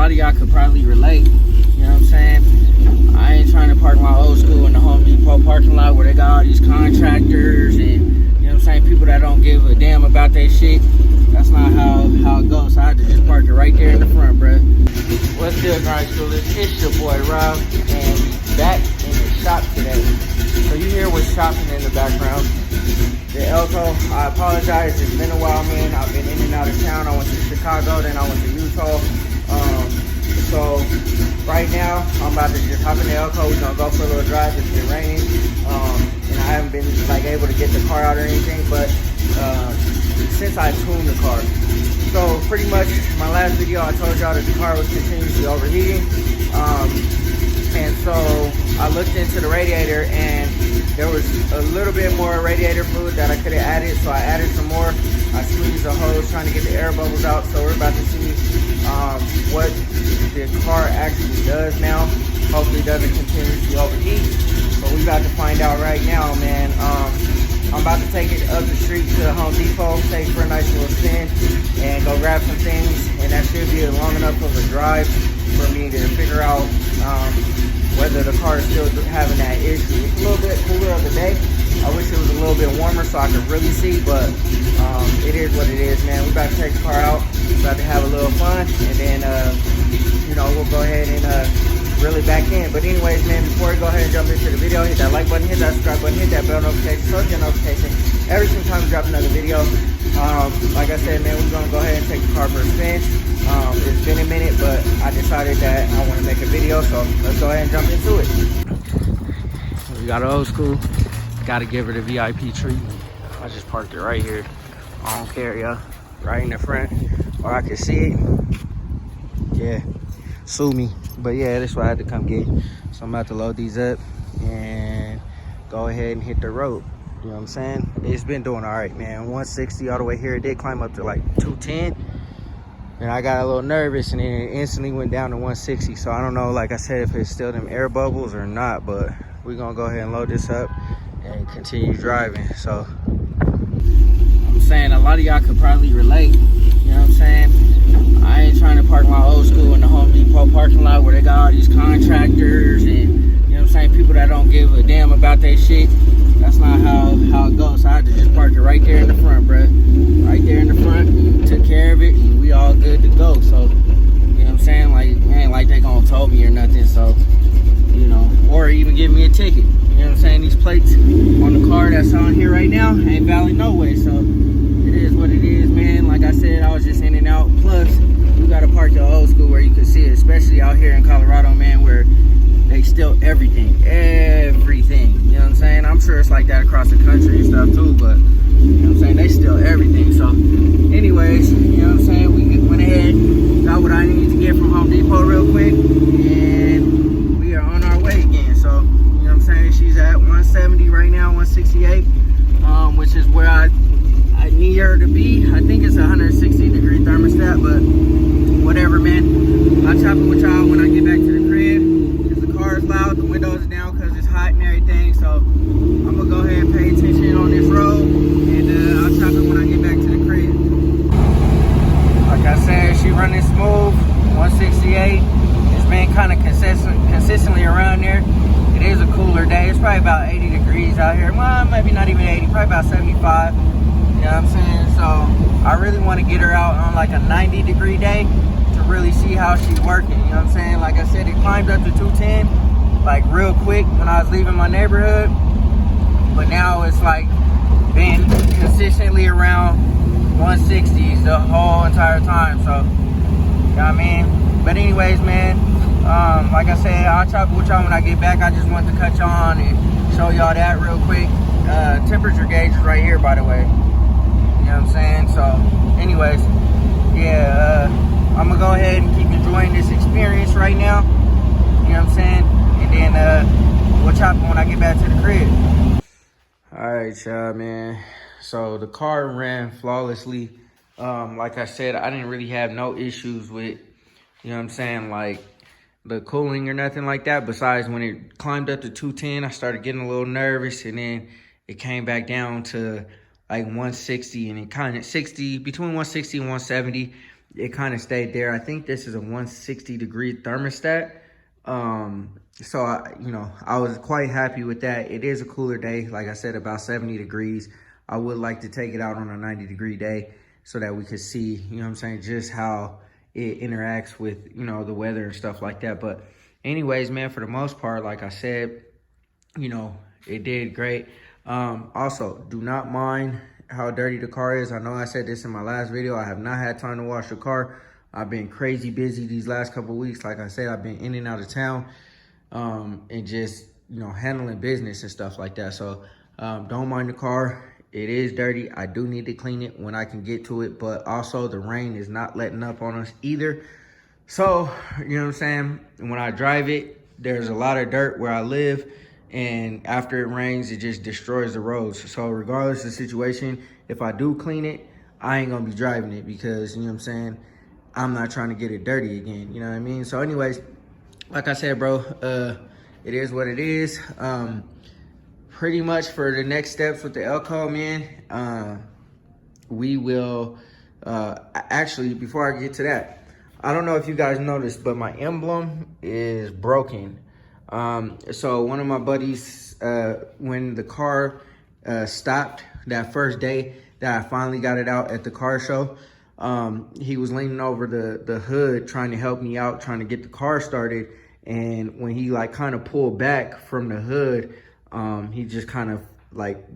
lot of y'all could probably relate. You know what I'm saying? I ain't trying to park my old school in the Home Depot parking lot where they got all these contractors and, you know what I'm saying, people that don't give a damn about their shit. That's not how it goes. So I had to just park it right there in the front, bruh. What's good, grind schoolers? It's your boy Rob, and we back in the shop today. So you hear what's shopping in the background. The Elko, I apologize, it's been a while, man. I've been in and out of town. I went to Chicago, then I went to Utah. So right now, I'm about to just hop in the Elko. We're gonna go for a little drive. It's been raining, and I haven't been like able to get the car out or anything, but since I tuned the car. So pretty much my last video, I told y'all that the car was continuously overheating. And so I looked into the radiator and there was a little bit more radiator fluid that I could have added. So I added some more. I squeezed the hose trying to get the air bubbles out. So we're about to see what the car actually does now. Hopefully it doesn't continuously overheat. But we about to find out right now, man. I'm about to take it up the street to the Home Depot, take it for a nice little spin, and go grab some things. And that should be long enough of a drive for me to figure out whether the car is still having that issue. It's a little bit cooler of the day. I wish it was a little bit warmer so I could really see, but it is what it is, man. We're about to take the car out, we're about to have a little fun, and then, you know, we'll go ahead and really back in. But anyways, man, before we go ahead and jump into the video, hit that like button, hit that subscribe button, hit that bell notification so you get notification every single time we drop another video. Like I said, man, we're gonna go ahead and take the car for a spin. It's been a minute, but I decided that I want to make a video, so let's go ahead and jump into it. We got an old school, gotta give her the VIP treatment. I just parked it right here. I don't care, y'all. Right in the front, or I can see it. Yeah, sue me. But yeah, that's what I had to come get. So I'm about to load these up and go ahead and hit the road. You know what I'm saying? It's been doing all right, man. 160 all the way here. It did climb up to like 210. And I got a little nervous and then it instantly went down to 160. So I don't know, like I said, if it's still them air bubbles or not, but we're gonna go ahead and load this up and continue driving. So I'm saying a lot of y'all could probably relate. You know what I'm saying? I ain't trying to park my old school in the Home Depot parking lot where they got all these contractors and, you know what I'm saying, people that don't give a damn about their shit. That's not how it goes. So I had to just park it right there in the front, bruh. Right there in the front, and took care of it, and we all good to go. So, you know what I'm saying? Like, it ain't like they gonna tow me or nothing, so, you know, or even give me a ticket. You know what I'm saying? These plates on the car that's on here right now ain't valid no way, so it is what it is, man. Like I said, I was just in and out. Plus, you gotta park your old school where you can see it, especially out here in Colorado, man, where they steal everything. You know what I'm saying? I'm sure it's like that across the country and stuff too, but you know what I'm saying? They steal everything. So anyways, you know what I'm saying? We went ahead, got what I needed to get from Home Depot real quick, and we are on our way again. So, you know what I'm saying? She's at 170 right now, 168, which is where I need her to be. I think it's a 160 degree thermostat, but whatever, man. I'll chop it with y'all when I get back to the crib. Because the car is loud, the windows are down because it's hot and everything. So I'm going to go ahead and pay attention on this road. And I'll chop it when I get back to the crib. Like I said, she running smooth, 168. It's been kind of consistently around there. It is a cooler day. It's probably about 80 degrees out here. Well, maybe not even 80, probably about 75. You know what I'm saying? So I really want to get her out on like a 90 degree day to really see how she's working. You know what I'm saying? Like I said, it climbed up to 210 like real quick when I was leaving my neighborhood, but now it's like been consistently around 160s the whole entire time. So, you know what I mean? But anyways, man, like I said, I'll chop with y'all when I get back. I just wanted to cut y'all on and show y'all that real quick. Temperature gauge is right here, by the way. You know what I'm saying? So anyways, yeah, I'm gonna go ahead and keep enjoying this experience right now. You know what I'm saying? And then we'll chop it when I get back to the crib. All right, y'all, man. So the car ran flawlessly. Like I said, I didn't really have no issues with, you know what I'm saying, like the cooling or nothing like that. Besides when it climbed up to 210, I started getting a little nervous, and then it came back down to like 160, and it kind of between 160 and 170. it kind of stayed there. I think this is a 160-degree thermostat. So I was quite happy with that. It is a cooler day, like I said, about 70 degrees. I would like to take it out on a 90-degree day so that we could see, just how it interacts with, the weather and stuff like that. But anyways, man, for the most part, like I said, it did great. Also, do not mind how dirty the car is. I know I said this in my last video. I have not had time to wash the car. I've been crazy busy these last couple of weeks. Like I said, I've been in and out of town, and just, handling business and stuff like that. So don't mind the car. It is dirty. I do need to clean it when I can get to it, but also the rain is not letting up on us either. So, when I drive it, there's a lot of dirt where I live, and after it rains, it just destroys the roads. So regardless of the situation, if I do clean it, I ain't gonna be driving it because, I'm not trying to get it dirty again, you know what I mean? So anyways, like I said, bro, it is what it is. Pretty much for the next steps with the Elko, man, we will, actually, before I get to that, I don't know if you guys noticed, but my emblem is broken. So one of my buddies, when the car stopped that first day that I finally got it out at the car show, he was leaning over the hood trying to help me out, trying to get the car started. And when he kind of pulled back from the hood, he just kind of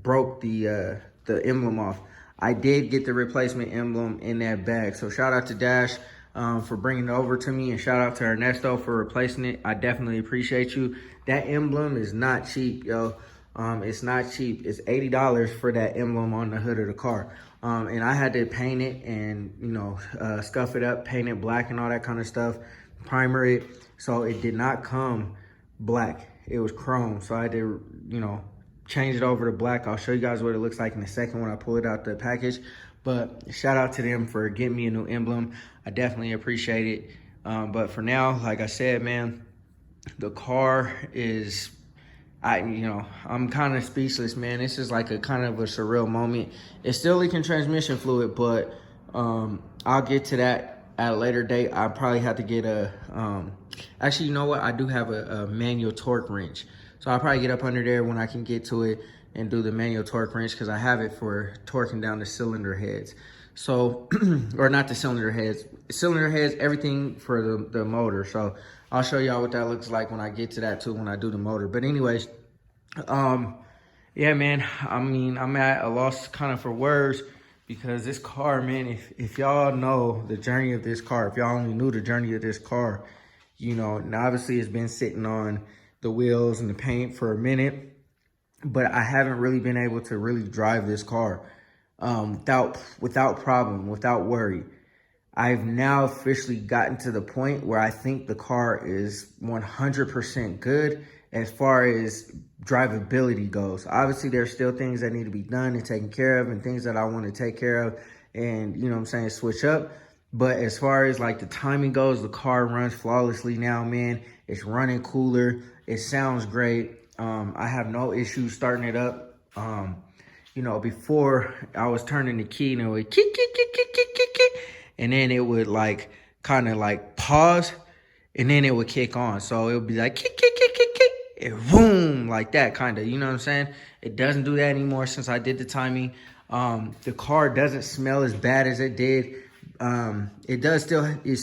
broke the emblem off. I did get the replacement emblem in that bag. So shout out to Dash for bringing it over to me, and shout out to Ernesto for replacing it. I definitely appreciate you. That emblem is not cheap, yo. It's not cheap. It's $80 for that emblem on the hood of the car. And I had to paint it and, scuff it up, paint it black and all that kind of stuff, primer it. So it did not come black. It was chrome. So I had to, change it over to black. I'll show you guys what it looks like in a second when I pull it out the package. But shout out to them for getting me a new emblem. I definitely appreciate it. But for now, like I said, man, the car is, I'm kind of speechless, man. This is like a kind of a surreal moment. It's still leaking transmission fluid, but I'll get to that at a later date. I probably have to get a, actually, you know what? I do have a manual torque wrench. So I'll probably get up under there when I can get to it and do the manual torque wrench, because I have it for torquing down the cylinder heads. So, or not the cylinder heads, everything for the motor. So I'll show y'all what that looks like when I get to that too, when I do the motor. But anyways, yeah, man, I'm at a loss kind of for words, because this car, man, if y'all know the journey of this car, if y'all only knew the journey of this car, and obviously it's been sitting on the wheels and the paint for a minute, but I haven't really been able to really drive this car without problem, without worry. I've now officially gotten to the point where I think the car is 100% good as far as drivability goes. Obviously, there's still things that need to be done and taken care of, and things that I want to take care of and, switch up. But as far as the timing goes, the car runs flawlessly now, man. It's running cooler. It sounds great. I have no issues starting it up. Before I was turning the key and it would kick, kick, kick, kick, kick, kick, kick, and then it would kind of pause, and then it would kick on. So it would be kick, kick, kick, kick, kick, and boom, like that kind of, you know what I'm saying? It doesn't do that anymore since I did the timing. The car doesn't smell as bad as it did. It's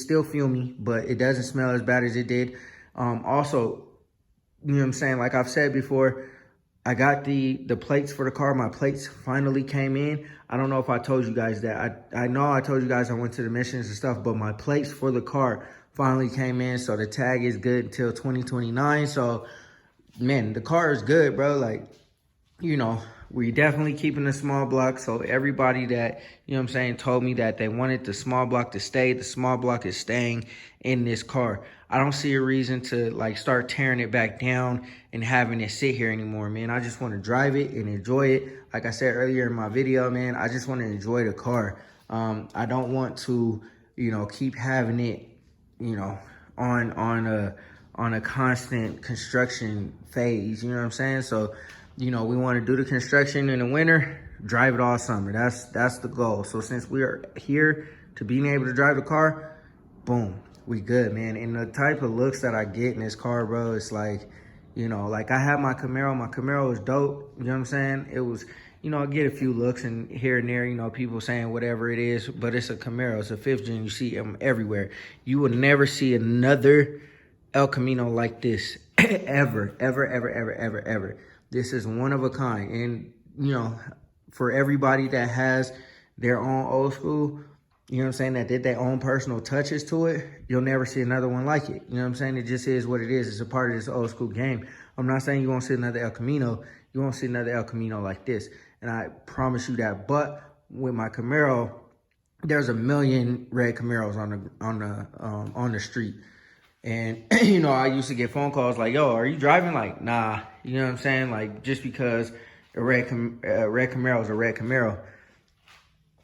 still fumy, but it doesn't smell as bad as it did. Also, you know what I'm saying? Like I've said before, I got the plates for the car. My plates finally came in. I don't know if I told you guys that. I know I told you guys I went to the missions and stuff, but my plates for the car finally came in. So the tag is good until 2029. So, man, the car is good, bro. We definitely keeping the small block. So everybody that, told me that they wanted the small block to stay, the small block is staying in this car. I don't see a reason to start tearing it back down and having it sit here anymore, man. I just want to drive it and enjoy it. Like I said earlier in my video, man, I just want to enjoy the car. I don't want to, keep having it, on a constant construction phase. You know what I'm saying? So, we want to do the construction in the winter, drive it all summer. That's the goal. So since we are here to being able to drive the car, boom, we good, man. And the type of looks that I get in this car, bro, it's like, you know, like I have my Camaro was dope, you know what I'm saying? It was, you know, I get a few looks and here and there, you know, people saying whatever it is, but it's a Camaro, it's a 5th gen, you see them everywhere. You will never see another El Camino like this, ever. This is one of a kind. And, you know, for everybody that has their own old school, you know what I'm saying, that did their own personal touches to it, you'll never see another one like it. You know what I'm saying? It just is what it is. It's a part of this old school game. I'm not saying you won't see another El Camino. You won't see another El Camino like this. And I promise you that. But with my Camaro, there's a million red Camaros on the street. And, you know, I used to get phone calls like, yo, are you driving? Like, nah. You know what I'm saying? Like, just because a red Camaro is a red Camaro.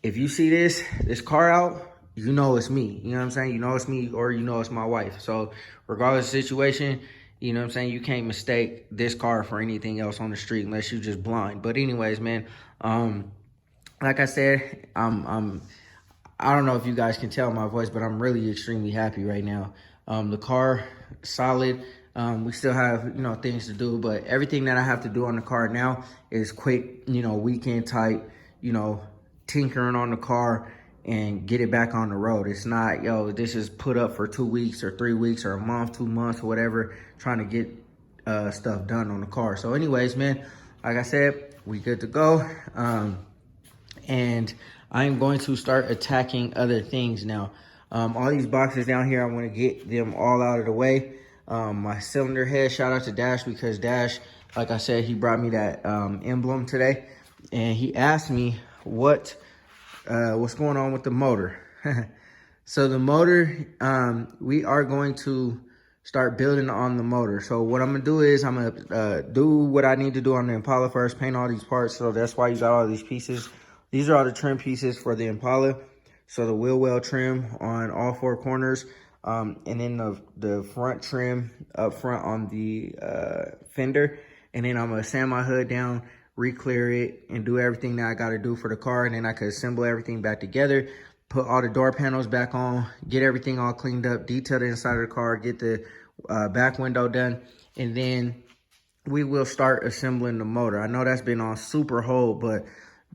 If you see this car out, you know it's me. You know what I'm saying? You know it's me, or you know it's my wife. So regardless of the situation, you know what I'm saying, you can't mistake this car for anything else on the street unless you just blind. But anyways, man, like I said, I don't know if you guys can tell my voice, but I'm really extremely happy right now. The car, solid. We still have, you know, things to do, but everything that I have to do on the car now is quick, you know, weekend type, you know, tinkering on the car and get it back on the road. It's not, yo, this is put up for 2 weeks or 3 weeks or a month, 2 months, or whatever, trying to get stuff done on the car. So anyways, man, like I said, we good to go. And I'm going to start attacking other things now. All these boxes down here, I want to get them all out of the way. My cylinder head, shout out to Dash, because Dash, like I said, he brought me that Emblem today, and he asked me what's going on with the motor. So the motor, we are going to start building on the motor. So what I'm gonna do is I'm gonna do what I need to do on the Impala first, paint all these parts. So that's why you got all these pieces. These are all the trim pieces for the Impala. So the wheel well trim on all 4 corners, and then the front trim up front on the fender. And then I'm gonna sand my hood down, re-clear it, and do everything that I gotta do for the car. And then I can assemble everything back together, put all the door panels back on, get everything all cleaned up, detail the inside of the car, get the back window done, and then we will start assembling the motor. I know that's been on super hold, but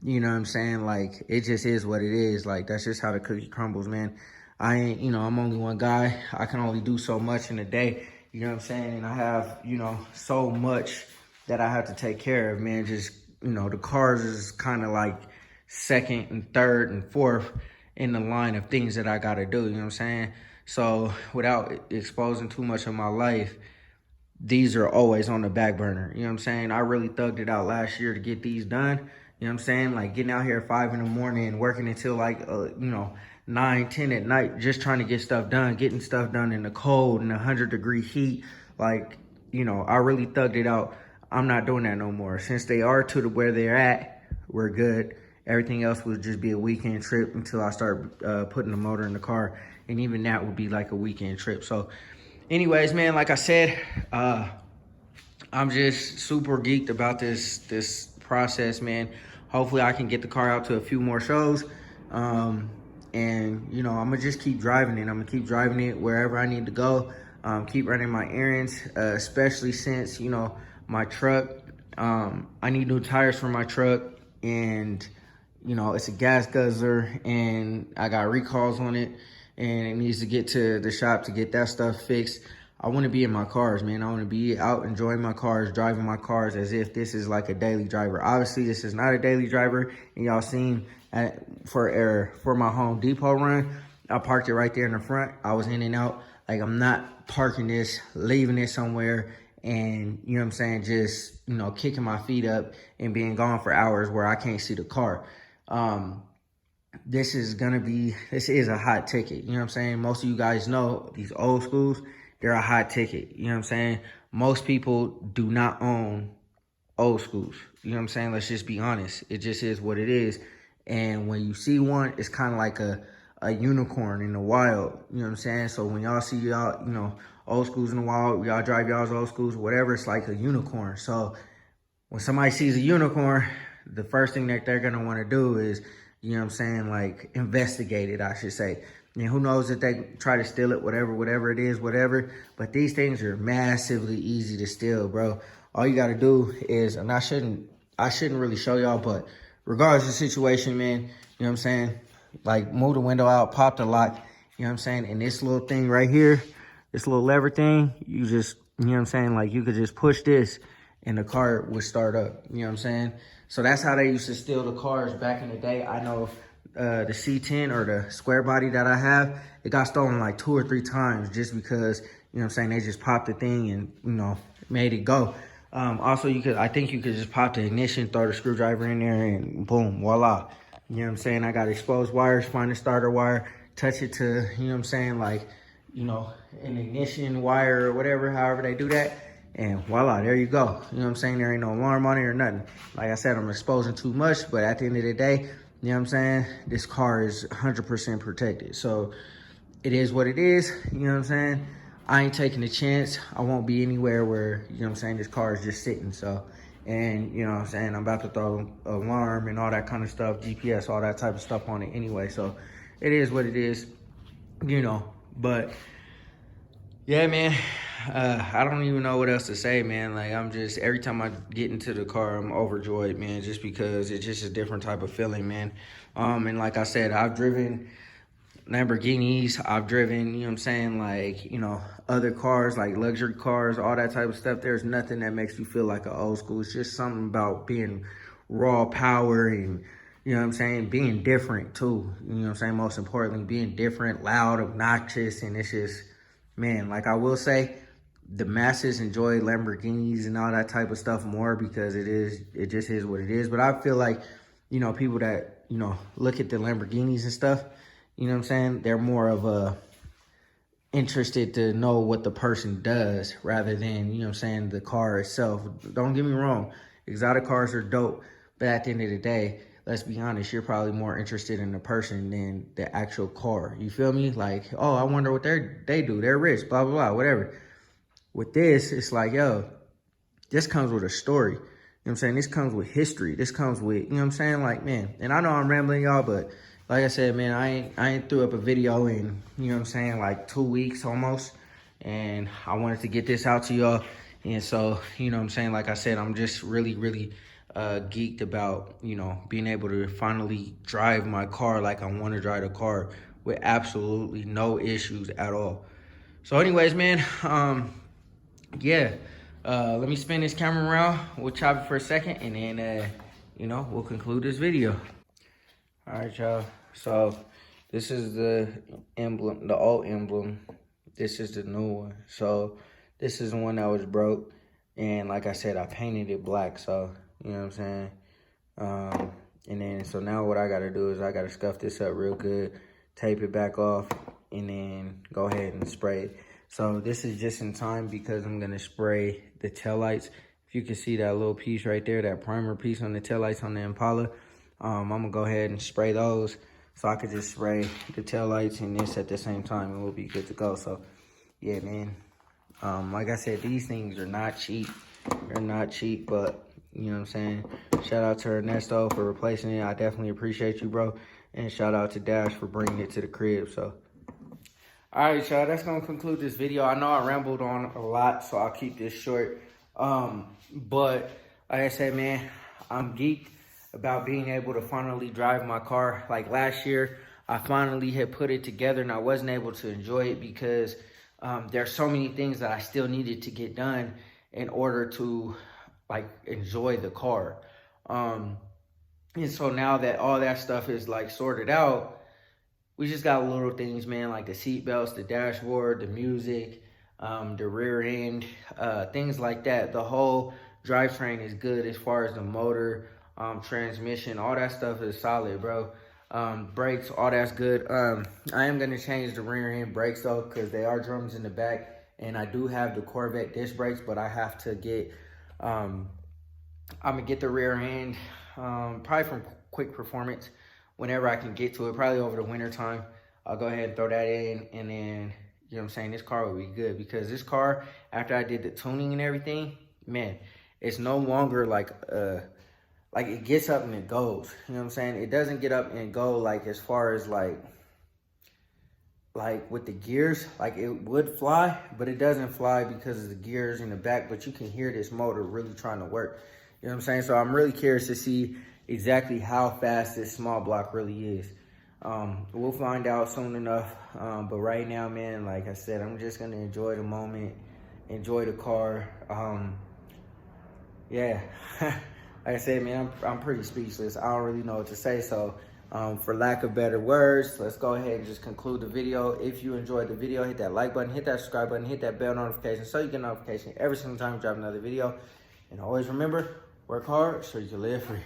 you know what I'm saying, like, it just is what it is. Like, that's just how the cookie crumbles, man. I ain't, you know, I'm only one guy. I can only do so much in a day, you know what I'm saying? And I have, you know, so much that I have to take care of, man. Just, you know, the cars is kind of like 2nd and 3rd and 4th in the line of things that I got to do, you know what I'm saying? So without exposing too much of my life, these are always on the back burner, you know what I'm saying? I really thugged it out last year to get these done, you know what I'm saying? Like getting out here at 5 in the morning, working until like, you know, 9, 10 at night, just trying to get stuff done, getting stuff done in the cold and 100-degree heat. Like, you know, I really thugged it out. I'm not doing that no more. Since they are to where they're at, we're good. Everything else would just be a weekend trip until I start putting the motor in the car. And even that would be like a weekend trip. So anyways, man, like I said, I'm just super geeked about this process, man. Hopefully I can get the car out to a few more shows. And, you know, I'm going to just keep driving it. I'm going to keep driving it wherever I need to go. Keep running my errands, especially since, you know, my truck, I need new tires for my truck. And, you know, it's a gas guzzler and I got recalls on it. And it needs to get to the shop to get that stuff fixed. I want to be in my cars, man. I want to be out enjoying my cars, driving my cars as if this is like a daily driver. Obviously, this is not a daily driver. And y'all seen for my Home Depot run, I parked it right there in the front. I was in and out. Like, I'm not parking this, leaving it somewhere, and, you know what I'm saying, just, you know, kicking my feet up and being gone for hours where I can't see the car. This is a hot ticket. You know what I'm saying? Most of you guys know these old schools, they're a hot ticket. You know what I'm saying? Most people do not own old schools. You know what I'm saying? Let's just be honest. It just is what it is. And when you see one, it's kind of like a unicorn in the wild. You know what I'm saying? So when y'all see y'all, you know, old schools in the wild, y'all drive y'all's old schools, whatever, it's like a unicorn. So when somebody sees a unicorn, the first thing that they're going to want to do is you know what I'm saying, like investigated, I should say. And who knows if they try to steal it, whatever it is, whatever. But these things are massively easy to steal, bro. All you gotta do is, and I shouldn't really show y'all, but regardless of the situation, man, you know what I'm saying? Like, move the window out, pop the lock, you know what I'm saying? And this little thing right here, this little lever thing, you just, you know what I'm saying? Like, you could just push this and the car would start up, you know what I'm saying? So that's how they used to steal the cars back in the day. I know the C10 or the square body that I have, it got stolen like 2 or 3 times just because, you know what I'm saying, they just popped the thing and, you know, made it go. Also, I think you could just pop the ignition, throw the screwdriver in there, and boom, voila. You know what I'm saying? I got exposed wires, find the starter wire, touch it to, you know what I'm saying, like, you know, an ignition wire or whatever, however they do that. And voila, there you go. You know what I'm saying? There ain't no alarm on it or nothing. Like I said, I'm exposing too much, but at the end of the day, you know what I'm saying? This car is 100% protected. So it is what it is, you know what I'm saying? I ain't taking a chance. I won't be anywhere where, you know what I'm saying, this car is just sitting. So, and you know what I'm saying, I'm about to throw an alarm and all that kind of stuff, GPS, all that type of stuff on it anyway. So it is what it is, you know. But yeah, man, I don't even know what else to say, man. Like, I'm just, every time I get into the car, I'm overjoyed, man, just because it's just a different type of feeling, man. And like I said, I've driven Lamborghinis, I've driven, you know what I'm saying, like, you know, other cars, like luxury cars, all that type of stuff. There's nothing that makes you feel like an old school. It's just something about being raw power and, you know what I'm saying, being different too. You know what I'm saying, most importantly, being different, loud, obnoxious, and it's just, man, like I will say, the masses enjoy Lamborghinis and all that type of stuff more because it just is what it is. But I feel like, you know, people that, you know, look at the Lamborghinis and stuff, you know what I'm saying, they're more of interested to know what the person does rather than, you know what I'm saying, the car itself. Don't get me wrong, exotic cars are dope, but at the end of the day, let's be honest, you're probably more interested in the person than the actual car. You feel me? Like, oh, I wonder what they do. They're rich, blah, blah, blah, whatever. With this, it's like, yo, this comes with a story. You know what I'm saying? This comes with history. This comes with, you know what I'm saying? Like, man, and I know I'm rambling, y'all, but like I said, man, I ain't threw up a video in, you know what I'm saying, like 2 weeks almost. And I wanted to get this out to y'all. And so, you know what I'm saying, like I said, I'm just really, really geeked about, you know, being able to finally drive my car like I want to drive the car with absolutely no issues at all. So anyways, man, yeah, let me spin this camera around. We'll chop it for a second and then, you know, we'll conclude this video. All right, y'all. So this is the Emblem, the old Emblem. This is the new one. So this is the one that was broke. And like I said, I painted it black. So, you know what I'm saying? And then, so now what I got to do is I got to scuff this up real good, tape it back off, and then go ahead and spray it. So this is just in time because I'm going to spray the taillights. If you can see that little piece right there, that primer piece on the taillights on the Impala, I'm going to go ahead and spray those so I could just spray the taillights and this at the same time and we'll be good to go. So, yeah, man. Like I said, these things are not cheap. They're not cheap, but, you know what I'm saying? Shout out to Ernesto for replacing it. I definitely appreciate you, bro. And shout out to Dash for bringing it to the crib, so. All right, y'all, that's going to conclude this video. I know I rambled on a lot, so I'll keep this short. But like I said, man, I'm geeked about being able to finally drive my car. Like last year, I finally had put it together and I wasn't able to enjoy it because there's so many things that I still needed to get done in order to like enjoy the car. And so now that all that stuff is like sorted out, we just got little things, man, like the seat belts, the dashboard, the music, the rear end, things like that. The whole drivetrain is good as far as the motor, transmission, all that stuff is solid, bro. Brakes, all that's good. I am going to change the rear end brakes though, because they are drums in the back, and I do have the Corvette disc brakes, but I have to get, I'm going to get the rear end, probably from Quick Performance, whenever I can get to it, probably over the winter time. I'll go ahead and throw that in, and then, you know what I'm saying, this car will be good, because this car, after I did the tuning and everything, man, it's no longer like like it gets up and it goes. You know what I'm saying? It doesn't get up and go like as far as like with the gears, like it would fly, but it doesn't fly because of the gears in the back, but you can hear this motor really trying to work. You know what I'm saying? So I'm really curious to see exactly how fast this small block really is. We'll find out soon enough. But right now, man, like I said, I'm just gonna enjoy the moment, enjoy the car. Yeah, like I said, man, I'm pretty speechless. I don't really know what to say. So for lack of better words, let's go ahead and just conclude the video. If you enjoyed the video, hit that like button, hit that subscribe button, hit that bell notification so you get notification every single time we drop another video. And always remember, work hard so you can live free.